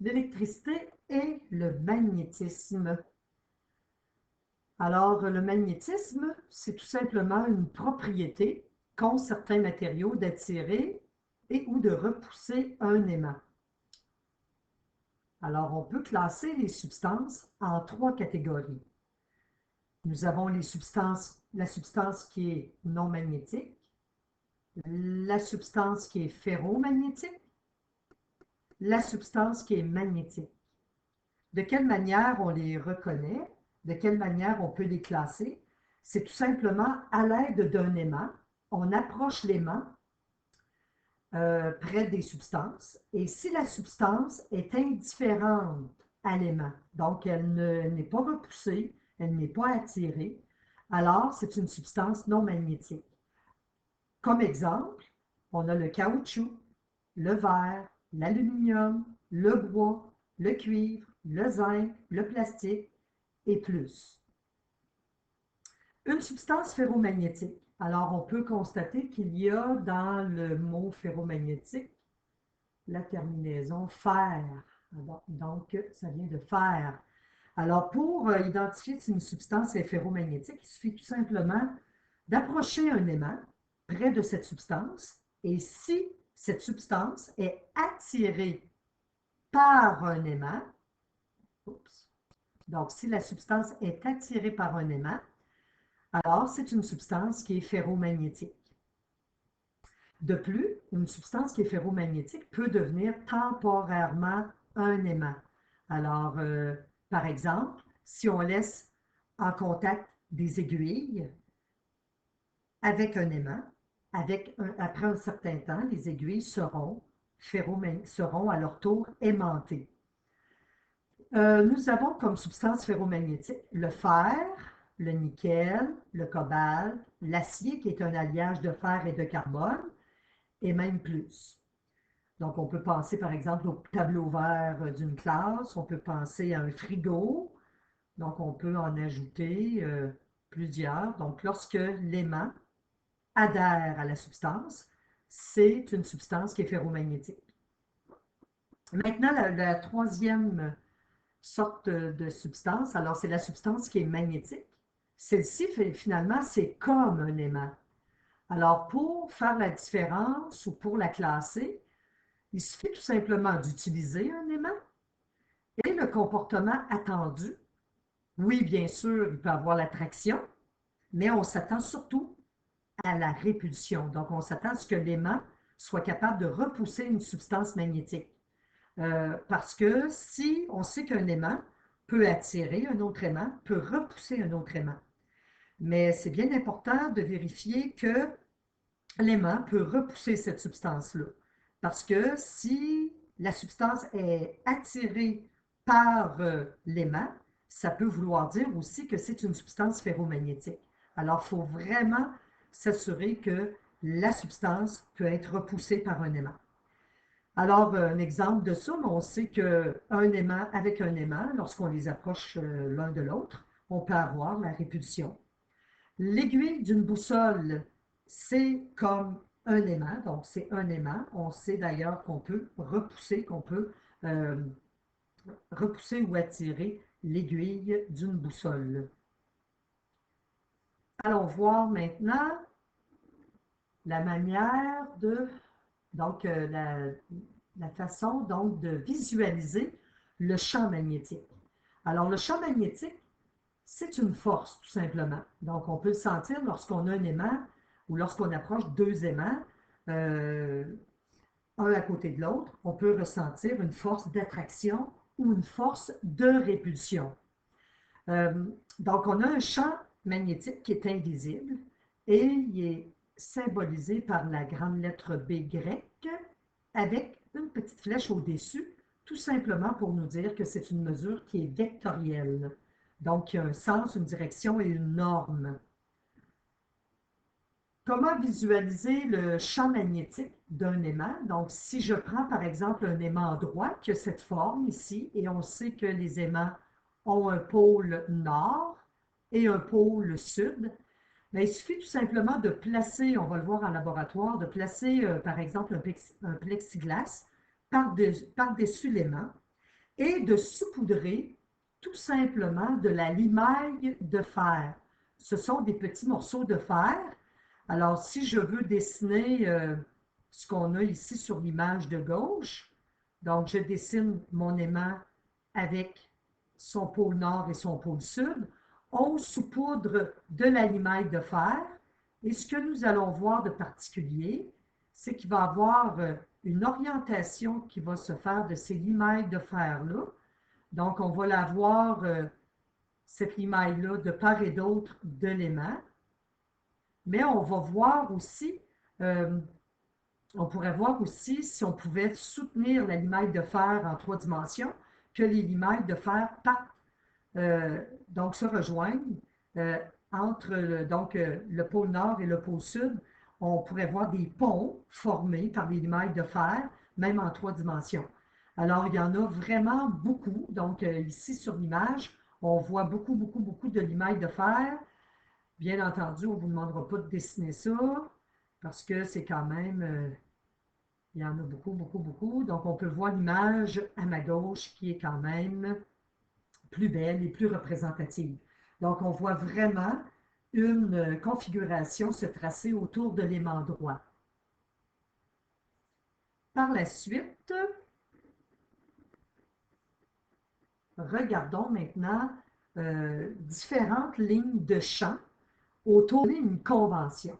l'électricité et le magnétisme. Alors, le magnétisme, c'est tout simplement une propriété qu'ont certains matériaux d'attirer et ou de repousser un aimant. Alors, on peut classer les substances en 3 catégories. Nous avons la substance qui est non magnétique, la substance qui est ferromagnétique, la substance qui est magnétique. De quelle manière on les reconnaît? De quelle manière on peut les classer? C'est tout simplement à l'aide d'un aimant. On approche l'aimant près des substances et si la substance est indifférente à l'aimant, donc elle n'est pas repoussée, elle n'est pas attirée, alors c'est une substance non magnétique. Comme exemple, on a le caoutchouc, le verre, l'aluminium, le bois, le cuivre, le zinc, le plastique et plus. Une substance ferromagnétique. Alors, on peut constater qu'il y a dans le mot ferromagnétique la terminaison fer. Donc, ça vient de fer. Alors, pour identifier si une substance est ferromagnétique, il suffit tout simplement d'approcher un aimant près de cette substance et si cette substance est attirée par un aimant, donc si la substance est attirée par un aimant, alors c'est une substance qui est ferromagnétique. De plus, une substance qui est ferromagnétique peut devenir temporairement un aimant. Alors, par exemple, si on laisse en contact des aiguilles avec un aimant, après un certain temps, les aiguilles seront à leur tour aimantées. Nous avons comme substance ferromagnétique le fer, le nickel, le cobalt, l'acier qui est un alliage de fer et de carbone, et même plus. Donc, on peut penser par exemple au tableau vert d'une classe, on peut penser à un frigo, donc on peut en ajouter plusieurs. Donc, lorsque l'aimant adhère à la substance, c'est une substance qui est ferromagnétique. Maintenant, la troisième sorte de substance, alors c'est la substance qui est magnétique. Celle-ci, finalement, c'est comme un aimant. Alors, pour faire la différence ou pour la classer, il suffit tout simplement d'utiliser un aimant et le comportement attendu. Oui, bien sûr, il peut avoir l'attraction, mais on s'attend surtout à la répulsion. Donc, on s'attend à ce que l'aimant soit capable de repousser une substance magnétique. Parce que si on sait qu'un aimant peut attirer un autre aimant, peut repousser un autre aimant. Mais c'est bien important de vérifier que l'aimant peut repousser cette substance-là. Parce que si la substance est attirée par l'aimant, ça peut vouloir dire aussi que c'est une substance ferromagnétique. Alors, il faut vraiment s'assurer que la substance peut être repoussée par un aimant. Alors, un exemple de ça, on sait qu'un aimant avec un aimant, lorsqu'on les approche l'un de l'autre, on peut avoir la répulsion. L'aiguille d'une boussole, c'est comme un aimant, donc c'est un aimant. On sait d'ailleurs qu'on peut repousser, repousser ou attirer l'aiguille d'une boussole. Allons voir maintenant la manière de, donc la façon donc de visualiser le champ magnétique. Alors le champ magnétique, c'est une force tout simplement. Donc on peut le sentir lorsqu'on a un aimant ou lorsqu'on approche deux aimants, un à côté de l'autre, on peut ressentir une force d'attraction ou une force de répulsion. Donc on a un champ magnétique qui est invisible et il est symbolisé par la grande lettre B grecque avec une petite flèche au-dessus, tout simplement pour nous dire que c'est une mesure qui est vectorielle. Donc, il y a un sens, une direction et une norme. Comment visualiser le champ magnétique d'un aimant? Donc, si je prends par exemple un aimant droit qui a cette forme ici, et on sait que les aimants ont un pôle nord et un pôle sud, bien, il suffit tout simplement de placer, on va le voir en laboratoire, de placer par exemple un plexiglas par-dessus l'aimant. et de saupoudrer tout simplement de la limaille de fer. Ce sont des petits morceaux de fer. Alors, si je veux dessiner ce qu'on a ici sur l'image de gauche, donc je dessine mon aimant avec son pôle nord et son pôle sud. On saupoudre de la limaille de fer. Et ce que nous allons voir de particulier, c'est qu'il va y avoir une orientation qui va se faire de ces limailles de fer-là. Donc, on va la voir, cette limaille-là, de part et d'autre de l'aimant. Mais on va voir aussi, on pourrait voir aussi si on pouvait soutenir la limaille de fer en 3 dimensions, que les limailles de fer partent, donc se rejoignent entre le pôle nord et le pôle sud. On pourrait voir des ponts formés par les limailles de fer, même en 3 dimensions. Alors, il y en a vraiment beaucoup. Donc, ici sur l'image, on voit beaucoup de limailles de fer. Bien entendu, on ne vous demandera pas de dessiner ça parce que c'est quand même, il y en a beaucoup. Donc, on peut voir l'image à ma gauche qui est quand même plus belle et plus représentative. Donc, on voit vraiment une configuration se tracer autour de l'aimant droit. Par la suite, regardons maintenant différentes lignes de champ autour d'une convention.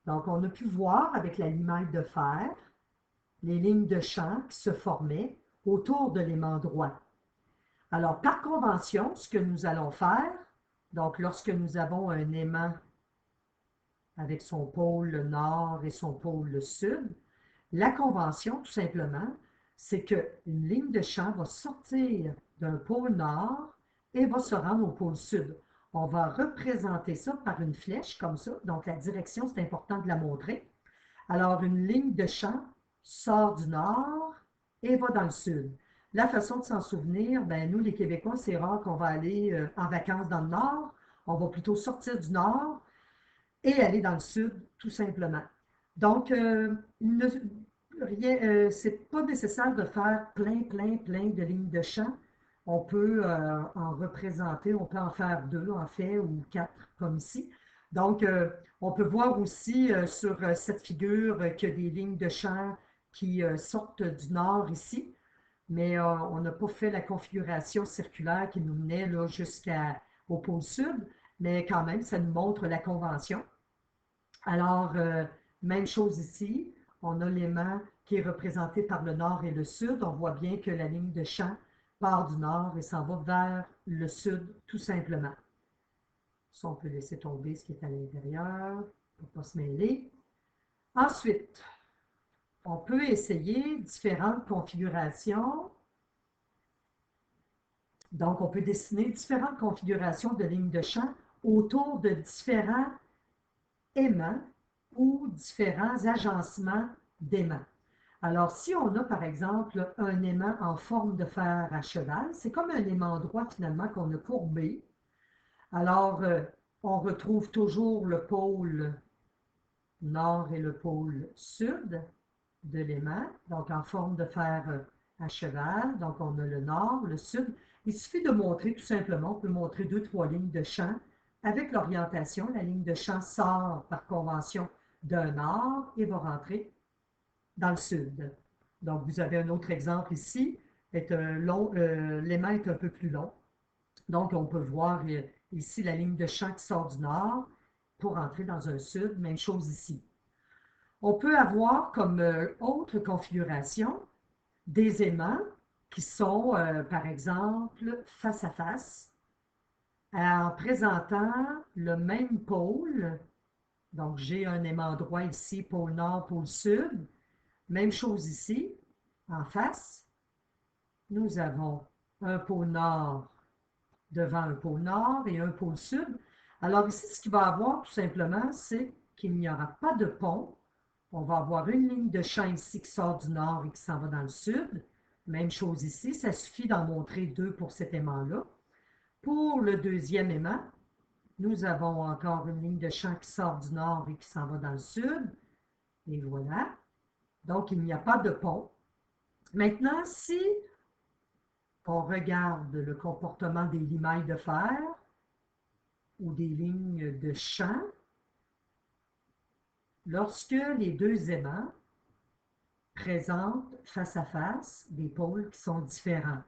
Donc, on a pu voir avec la limaille de fer les lignes de champ qui se formaient autour de l'aimant droit. Alors, par convention, ce que nous allons faire, donc lorsque nous avons un aimant avec son pôle nord et son pôle sud, la convention, tout simplement, c'est qu'une ligne de champ va sortir d'un pôle nord et va se rendre au pôle sud. On va représenter ça par une flèche comme ça. Donc, la direction, c'est important de la montrer. Alors, une ligne de champ sort du nord et va dans le sud. La façon de s'en souvenir, ben, nous, les Québécois, c'est rare qu'on va aller en vacances dans le nord. On va plutôt sortir du nord et aller dans le sud, tout simplement. Donc, c'est pas nécessaire de faire plein de lignes de champ. On peut en représenter, on peut en faire 2, en fait, ou 4, comme ici. Donc, on peut voir aussi sur cette figure qu'il y a des lignes de champ qui sortent du nord ici, mais on n'a pas fait la configuration circulaire qui nous menait là, jusqu'au pôle sud, mais quand même, ça nous montre la convention. Alors, même chose ici, on a l'aimant qui est représenté par le nord et le sud. On voit bien que la ligne de champ part du nord et s'en va vers le sud, tout simplement. Ça, on peut laisser tomber ce qui est à l'intérieur pour ne pas se mêler. Ensuite, on peut essayer différentes configurations. Donc, on peut dessiner différentes configurations de lignes de champ autour de différents aimants ou différents agencements d'aimants. Alors, si on a, par exemple, un aimant en forme de fer à cheval, c'est comme un aimant droit, finalement, qu'on a courbé. Alors, on retrouve toujours le pôle nord et le pôle sud de l'aimant, donc en forme de fer à cheval. Donc, on a le nord, le sud. Il suffit de montrer, tout simplement, on peut montrer 2, 3 lignes de champ avec l'orientation. La ligne de champ sort par convention d'un nord et va rentrer dans le sud. Donc, vous avez un autre exemple ici. L'aimant est un peu plus long. Donc, on peut voir ici la ligne de champ qui sort du nord pour entrer dans un sud. Même chose ici. On peut avoir comme autre configuration des aimants qui sont, par exemple, face à face, en présentant le même pôle. Donc, j'ai un aimant droit ici, pôle nord, pôle sud. Même chose ici, en face. Nous avons un pôle nord devant un pôle nord et un pôle sud. Alors ici, ce qu'il va y avoir tout simplement, c'est qu'il n'y aura pas de pont. On va avoir une ligne de champ ici qui sort du nord et qui s'en va dans le sud. Même chose ici, ça suffit d'en montrer 2 pour cet aimant-là. Pour le deuxième aimant, nous avons encore une ligne de champ qui sort du nord et qui s'en va dans le sud. Et voilà. Donc, il n'y a pas de pont. Maintenant, si on regarde le comportement des limailles de fer ou des lignes de champ lorsque les deux aimants présentent face à face des pôles qui sont différents.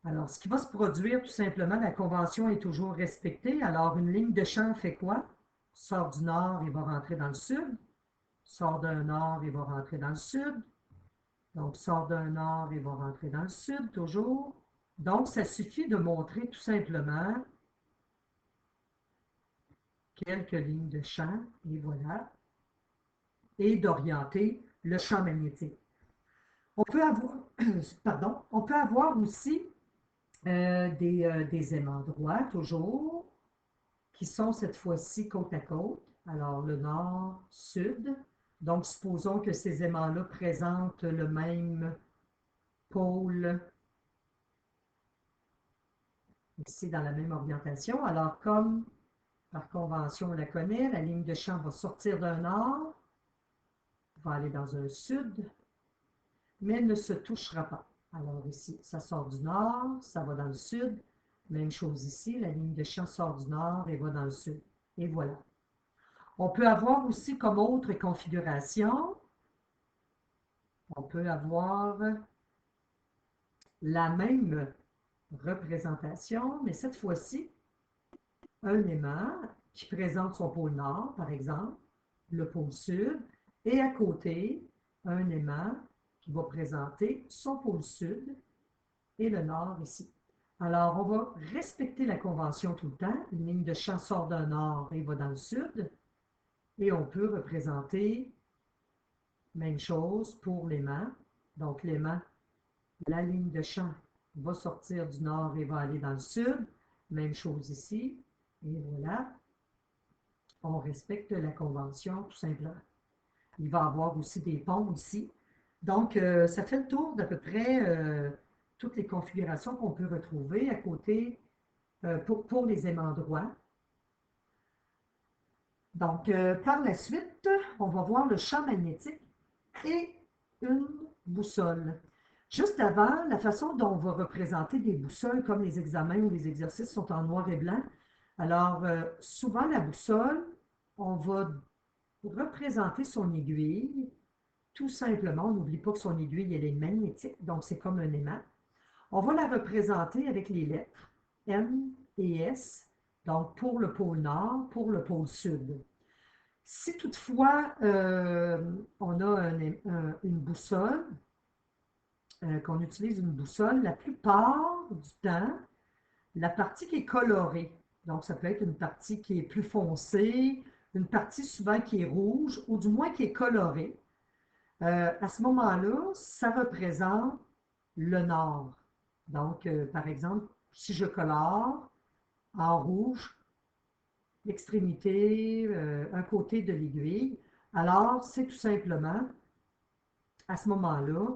Alors, ce qui va se produire, tout simplement, la convention est toujours respectée. Alors, une ligne de champ fait quoi? Sort du nord et va rentrer dans le sud. Sort d'un nord et va rentrer dans le sud. Donc, sort d'un nord et va rentrer dans le sud, toujours. Donc, ça suffit de montrer tout simplement quelques lignes de champ, et voilà, et d'orienter le champ magnétique. On peut avoir, pardon, on peut avoir aussi des aimants droits, toujours, qui sont cette fois-ci côte à côte. Alors, le nord-sud. Donc, supposons que ces aimants-là présentent le même pôle ici dans la même orientation. Alors, comme par convention on la connaît, la ligne de champ va sortir d'un nord, va aller dans un sud, mais ne se touchera pas. Alors ici, ça sort du nord, ça va dans le sud. Même chose ici, la ligne de champ sort du nord et va dans le sud. Et voilà. On peut avoir aussi comme autre configuration, on peut avoir la même représentation, mais cette fois-ci, un aimant qui présente son pôle nord, par exemple, le pôle sud, et à côté, un aimant qui va présenter son pôle sud et le nord ici. Alors, on va respecter la convention tout le temps. Une ligne de champ sort d'un nord et va dans le sud. Et on peut représenter même chose pour l'aimant. Donc, l'aimant, la ligne de champ va sortir du nord et va aller dans le sud. Même chose ici. Et voilà. On respecte la convention tout simplement. Il va y avoir aussi des ponts ici. Donc, ça fait le tour d'à peu près toutes les configurations qu'on peut retrouver à côté pour les aimants droits. Donc, par la suite, on va voir le champ magnétique et une boussole. Juste avant, la façon dont on va représenter des boussoles, comme les examens ou les exercices sont en noir et blanc. Alors, souvent, la boussole, on va représenter son aiguille. Tout simplement, on n'oublie pas que son aiguille, elle est magnétique, donc c'est comme un aimant. On va la représenter avec les lettres M et S, donc pour le pôle nord, pour le pôle sud. Si toutefois on a une boussole, qu'on utilise une boussole, la plupart du temps, la partie qui est colorée, donc ça peut être une partie qui est plus foncée, une partie souvent qui est rouge, ou du moins qui est colorée, à ce moment-là, ça représente le nord. Donc, par exemple, si je colore en rouge l'extrémité, un côté de l'aiguille, alors c'est tout simplement, à ce moment-là,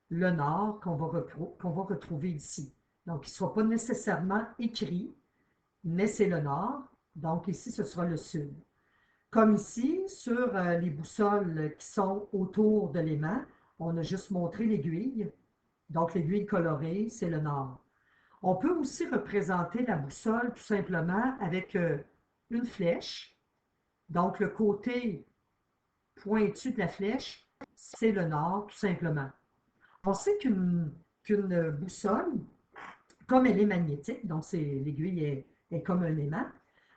le nord qu'on va retrouver ici. Donc, il ne sera pas nécessairement écrit, mais c'est le nord. Donc, ici, ce sera le sud. Comme ici, sur les boussoles qui sont autour de l'aimant, on a juste montré l'aiguille. Donc, l'aiguille colorée, c'est le nord. On peut aussi représenter la boussole tout simplement avec une flèche. Donc, le côté pointu de la flèche, c'est le nord, tout simplement. On sait qu'une boussole, comme elle est magnétique, donc l'aiguille est comme un aimant,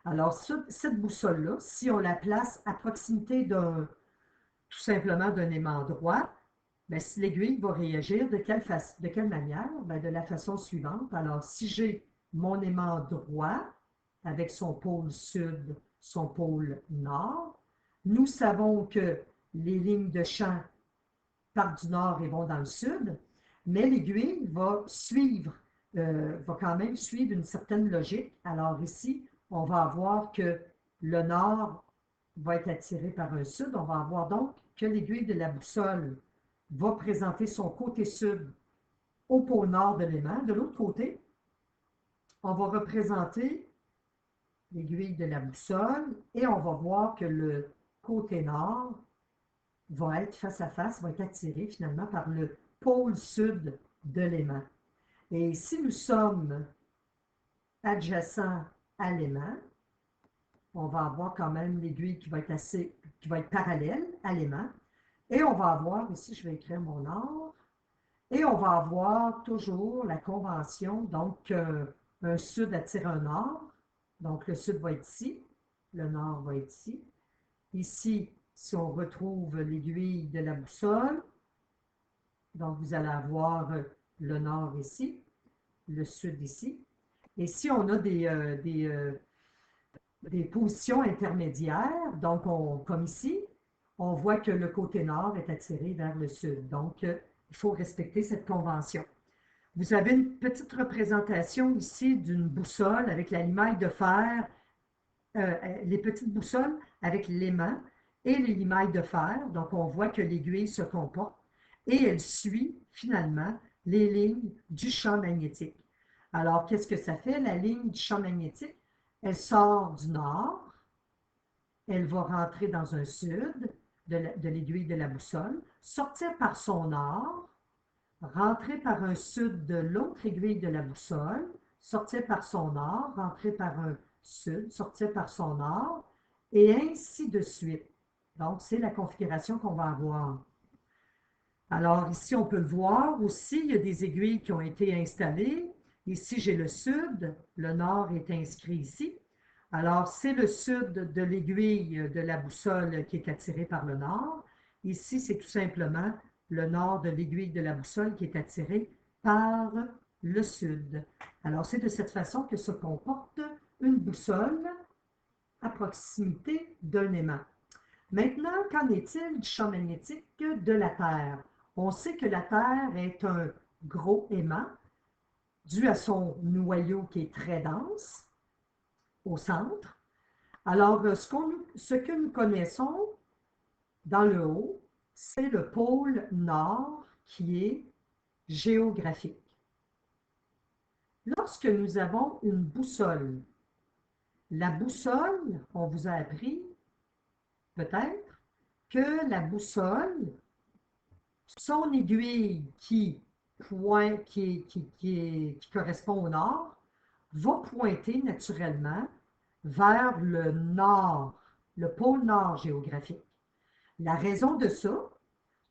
alors cette boussole-là, si on la place à proximité tout simplement d'un aimant droit, bien, si l'aiguille va réagir, de quelle manière? Bien, de la façon suivante. Alors, si j'ai mon aimant droit avec son pôle sud, son pôle nord, nous savons que les lignes de champ partent du nord et vont dans le sud, mais l'aiguille va quand même suivre une certaine logique. Alors ici, on va avoir que le nord va être attiré par un sud. On va avoir donc que l'aiguille de la boussole va présenter son côté sud au pôle nord de l'aimant. De l'autre côté, on va représenter l'aiguille de la boussole et on va voir que le côté nord va être face à face, va être attiré finalement par le pôle sud de l'aimant. Et si nous sommes adjacents à l'aimant, on va avoir quand même l'aiguille qui va être parallèle à l'aimant. Et on va avoir, ici je vais écrire mon nord, et on va avoir toujours la convention, donc un sud attire un nord, donc le sud va être ici, le nord va être ici. Ici, si on retrouve l'aiguille de la boussole, donc vous allez avoir le nord ici, le sud ici. Et si on a des positions intermédiaires, donc comme ici, on voit que le côté nord est attiré vers le sud. Donc, il faut respecter cette convention. Vous avez une petite représentation ici d'une boussole avec la limaille de fer, les petites boussoles avec l'aimant et les limailles de fer. Donc, on voit que l'aiguille se comporte et elle suit finalement les lignes du champ magnétique. Alors, qu'est-ce que ça fait? La ligne du champ magnétique, elle sort du nord, elle va rentrer dans un sud de l'aiguille de la boussole, sortir par son nord, rentrer par un sud de l'autre aiguille de la boussole, sortir par son nord, rentrer par un sud, sortir par son nord, et ainsi de suite. Donc, c'est la configuration qu'on va avoir. Alors, ici, on peut le voir aussi, il y a des aiguilles qui ont été installées. Ici, j'ai le sud, le nord est inscrit ici. Alors, c'est le sud de l'aiguille de la boussole qui est attiré par le nord. Ici, c'est tout simplement le nord de l'aiguille de la boussole qui est attiré par le sud. Alors, c'est de cette façon que se comporte une boussole à proximité d'un aimant. Maintenant, qu'en est-il du champ magnétique de la Terre? On sait que la Terre est un gros aimant dû à son noyau qui est très dense au centre. Alors, ce que nous connaissons dans le haut, c'est le pôle nord qui est géographique. Lorsque nous avons une boussole, la boussole, on vous a appris peut-être que la boussole, son aiguille qui correspond au nord, va pointer naturellement vers le nord, le pôle nord géographique. La raison de ça,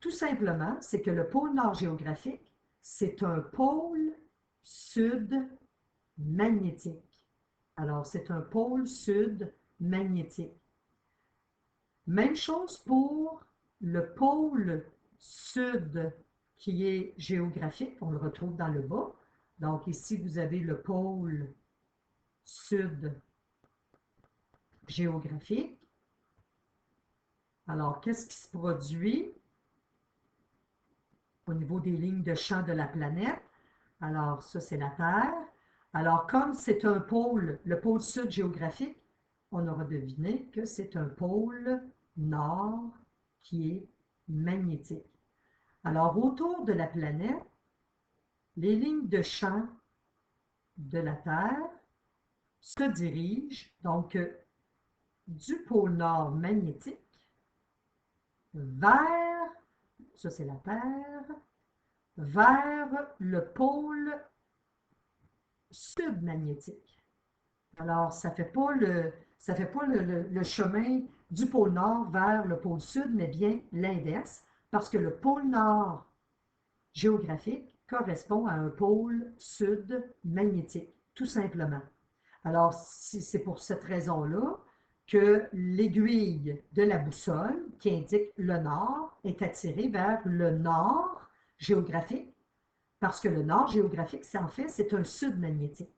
tout simplement, c'est que le pôle nord géographique, c'est un pôle sud magnétique. Alors, c'est un pôle sud magnétique. Même chose pour le pôle sud qui est géographique, on le retrouve dans le bas. Donc ici, vous avez le pôle sud géographique. Alors, qu'est-ce qui se produit au niveau des lignes de champ de la planète? Alors, ça, c'est la Terre. Alors, comme c'est un pôle, le pôle sud géographique, on aura deviné que c'est un pôle nord qui est magnétique. Alors, autour de la planète, les lignes de champ de la Terre se dirigent donc du pôle nord magnétique vers, ça c'est la Terre, vers le pôle sud magnétique. Alors, ça ne fait pas le chemin du pôle nord vers le pôle sud, mais bien l'inverse, parce que le pôle nord géographique correspond à un pôle sud magnétique, tout simplement. Alors, c'est pour cette raison-là que l'aiguille de la boussole, qui indique le nord, est attirée vers le nord géographique, parce que le nord géographique, c'est en fait, c'est un sud magnétique.